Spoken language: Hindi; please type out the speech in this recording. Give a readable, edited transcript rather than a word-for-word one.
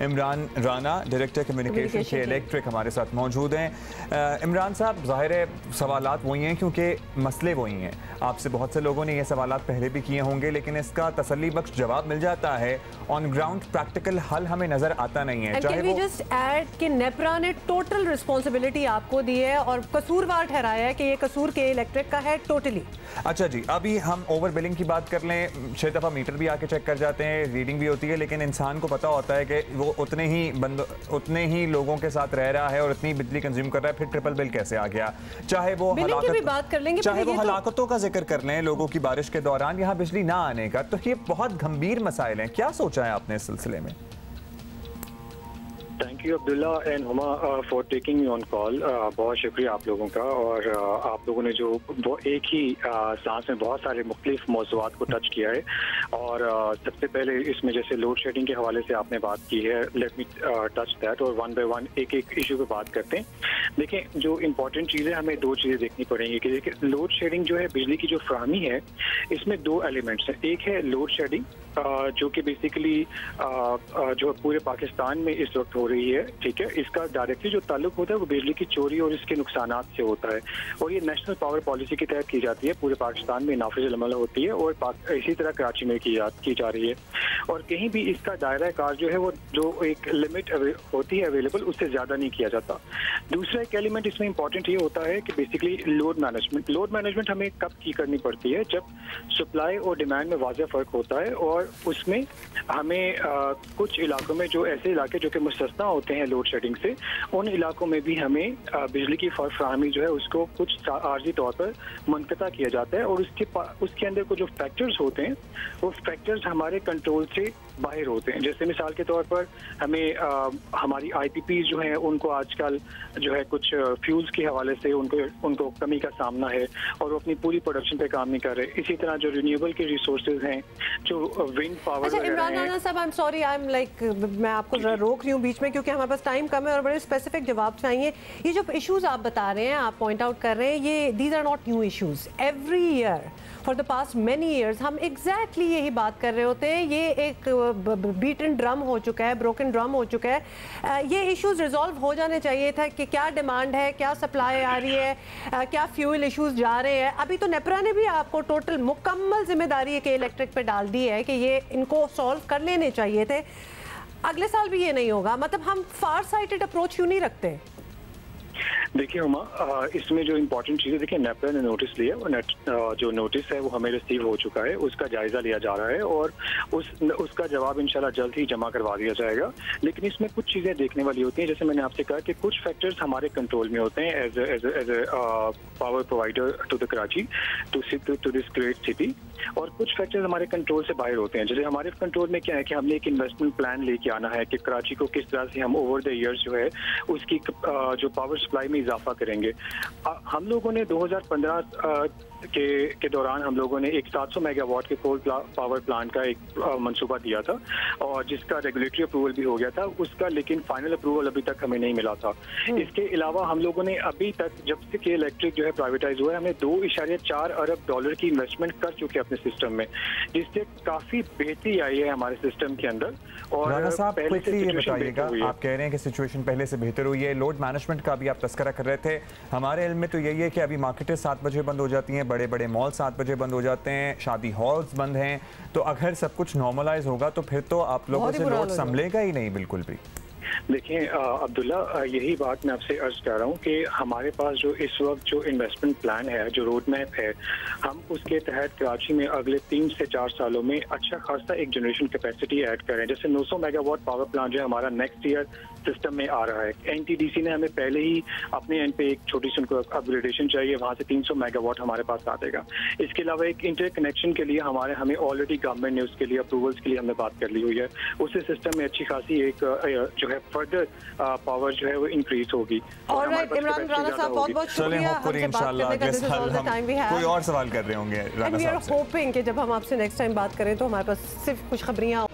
इमरान राना, डायरेक्टर कम्युनिकेशन के इलेक्ट्रिक हमारे साथ मौजूद हैं। इमरान साहब, ज़ाहिर है सवालात वही हैं क्योंकि मसले वही हैं। आपसे बहुत से लोगों ने ये सवालात पहले भी किए होंगे, लेकिन इसका तसल्ली बख्श जवाब मिल जाता है। ऑन ग्राउंड प्रैक्टिकल हल हमें नजर आता नहीं है। चाहे वो जस्ट ऐड कि नेपरा ने टोटल रिस्पॉन्सिबिलिटी आपको दी है और कसूरवार ठहराया है कि ये कसूर के इलेक्ट्रिक का है टोटली। अच्छा जी, अभी हम ओवर बिलिंग की बात कर लें। 6 दफ़ा मीटर भी आके चेक कर जाते हैं, रीडिंग भी होती है, लेकिन इंसान को पता होता है कि वो उतने ही लोगों के साथ रह रहा है और इतनी बिजली कंज्यूम कर रहा है, फिर ट्रिपल बिल कैसे आ गया? चाहे वो हलाकतों का जिक्र कर लें लोगों की बारिश के दौरान यहाँ बिजली ना आने का, तो ये बहुत गंभीर मसाइल हैं। क्या सोचा है आपने इस सिलसिले में? Thank you Abdullah and Huma for taking me on call. बहुत शुक्रिया आप लोगों का। और आप लोगों ने जो वो एक ही सांस में बहुत सारे मुख्तलिफ मौज़ूआत को टच किया है। और सबसे पहले इसमें जैसे लोड शेडिंग के हवाले से आपने बात की है, लेट मी टच दैट और वन बाय वन एक एक इशू पे बात करते हैं। देखें, जो इम्पोर्टेंट चीज़ें हमें दो चीज़ें देखनी पड़ेंगी कि देखिए लोड शेडिंग जो है बिजली की जो फ्राहमी है, इसमें दो एलिमेंट्स हैं। एक है लोड शेडिंग जो कि बेसिकली जो पूरे पाकिस्तान में इस वक्त हो रही है, ठीक है। इसका डायरेक्टली जो ताल्लुक होता है वो बिजली की चोरी और इसके नुकसानात से होता है और ये नेशनल पावर पॉलिसी के तहत की जाती है, पूरे पाकिस्तान में नाफिज अमल होती है और इसी तरह कराची में की जा रही है। और कहीं भी इसका दायरा कार जो है वो जो एक लिमिट होती है अवेलेबल, उससे ज़्यादा नहीं किया जाता। दूसरा एक एलिमेंट इसमें इंपॉर्टेंट ये होता है कि बेसिकली लोड मैनेजमेंट हमें कब की करनी पड़ती है? जब सप्लाई और डिमांड में वाज़ेह फ़र्क होता है और उसमें हमें कुछ इलाकों में जो ऐसे इलाके जो कि मुस्तस्ना होते हैं लोड शेडिंग से, उन इलाकों में भी हमें बिजली की फराहमी जो है उसको कुछ आर्जी तौर पर मुनक़ता किया जाता है और उसके अंदर को जो फैक्टर्स होते हैं वो फैक्टर्स हमारे कंट्रोल से बाहर होते हैं। जैसे मिसाल के तौर पर हमें हमारी IPPs जो हैं उनको आजकल जो है कुछ फ्यूल्स के हवाले से उनको कमी का सामना है और वो अपनी पूरी प्रोडक्शन पे काम नहीं कर रहे। इसी तरह जो रिन्यूएबल के रिसोर्सेज हैं, जो विंड पावर। अच्छा इमरान राना साहब, I am sorry, I am like मैं आपको जरा रोक रही हूँ बीच में क्योंकि हमारे पास टाइम कम है और बड़े स्पेसिफिक जवाब चाहिए। ये जो इश्यूज आप बता रहे हैं, आप पॉइंट आउट कर रहे हैं, ये these are not new issues. Every year for the past many years हम एग्जैक्टली यही बात कर रहे होते हैं। ये एक बीटन ड्रम हो चुका है, ब्रोकन ड्रम हो चुका है। ये इश्यूज रिजॉल्व हो जाने चाहिए था कि क्या डिमांड है, क्या सप्लाई आ रही है, क्या फ्यूल इश्यूज जा रहे हैं। अभी तो नेपरा ने भी आपको टोटल मुकम्मल जिम्मेदारी है कि इलेक्ट्रिक पे डाल दी है कि ये इनको सॉल्व कर लेने चाहिए थे। अगले साल भी ये नहीं होगा, मतलब हम फार साइटेड अप्रोच क्यों नहीं रखते? देखिए हुमा, इसमें जो इम्पोर्टेंट चीज़ है, देखिए नेपरा ने नोटिस लिया और जो नोटिस है वो हमें रिसीव हो चुका है, उसका जायज़ा लिया जा रहा है और उसका जवाब इंशाल्लाह जल्द ही जमा करवा दिया जाएगा। लेकिन इसमें कुछ चीज़ें देखने वाली होती हैं, जैसे मैंने आपसे कहा कि कुछ फैक्टर्स हमारे कंट्रोल में होते हैं as a power provider to the Karachi to this great city, और कुछ फैक्टर्स हमारे कंट्रोल से बाहर होते हैं। जैसे हमारे कंट्रोल में क्या है कि हमने एक इन्वेस्टमेंट प्लान लेके आना है कि कराची को किस तरह से हम ओवर द ईयर्स जो है उसकी जो पावर सप्लाई में इजाफा करेंगे। हम लोगों ने 2015 के दौरान हम लोगों ने एक 700 मेगावाट के कोल पावर प्लांट का एक मंसूबा दिया था और जिसका रेगुलेटरी अप्रूवल भी हो गया था उसका, लेकिन फाइनल अप्रूवल अभी तक हमें नहीं मिला था। इसके अलावा हम लोगों ने अभी तक, जब से कि इलेक्ट्रिक जो है प्राइवेटाइज हुआ है, हमने $2.4 अरब की इन्वेस्टमेंट कर चुके हैं अपने सिस्टम में, जिससे काफी बेहतरी आई है हमारे सिस्टम के अंदर। और राना साहब, क्विकली ये बताइएगा, आप कह रहे हैं कि सिचुएशन पहले से बेहतर हुई है, लोड मैनेजमेंट का भी आप तस्करा कर रहे थे। हमारे इल्म में तो यही है कि अभी मार्केटें 7 बजे बंद हो जाती हैं, बड़े बड़े मॉल 7 बजे बंद हो जाते हैं, शादी हॉल्स बंद हैं। तो अगर सब कुछ नॉर्मलाइज होगा तो फिर तो आप लोगों से लोड संभलेगा ही नहीं बिल्कुल भी। देखिए अब्दुल्ला, यही बात मैं आपसे अर्ज कर रहा हूँ कि हमारे पास जो इस वक्त जो इन्वेस्टमेंट प्लान है, जो रोड मैप है, हम उसके तहत कराची में अगले 3 से 4 सालों में अच्छा खासा एक जनरेशन कैपेसिटी ऐड करें। जैसे 900 मेगावाट पावर प्लांट जो हमारा नेक्स्ट ईयर सिस्टम में आ रहा है। NTDC ने हमें पहले ही अपने एंड पे एक छोटी सी उनको अपग्रेडेशन चाहिए, वहाँ से 300 मेगावाट हमारे पास आ जाएगा। इसके अलावा एक इंटर कनेक्शन के लिए हमें ऑलरेडी गवर्नमेंट ने उसके लिए अप्रूवल्स के लिए हमने बात कर ली हुई है। उससे सिस्टम में अच्छी खासी एक जो है फर्दर पावर जो है वो इंक्रीज होगी। ऑलराइट इमरान राना साहब, बहुत-बहुत शुक्रिया हमसे बात करने का। This is all the time we have. कोई और सवाल कर रहे होंगे राना साहब से। वी आर होपिंग कि जब हम आपसे नेक्स्ट टाइम बात करें तो हमारे पास सिर्फ खुशखबरियां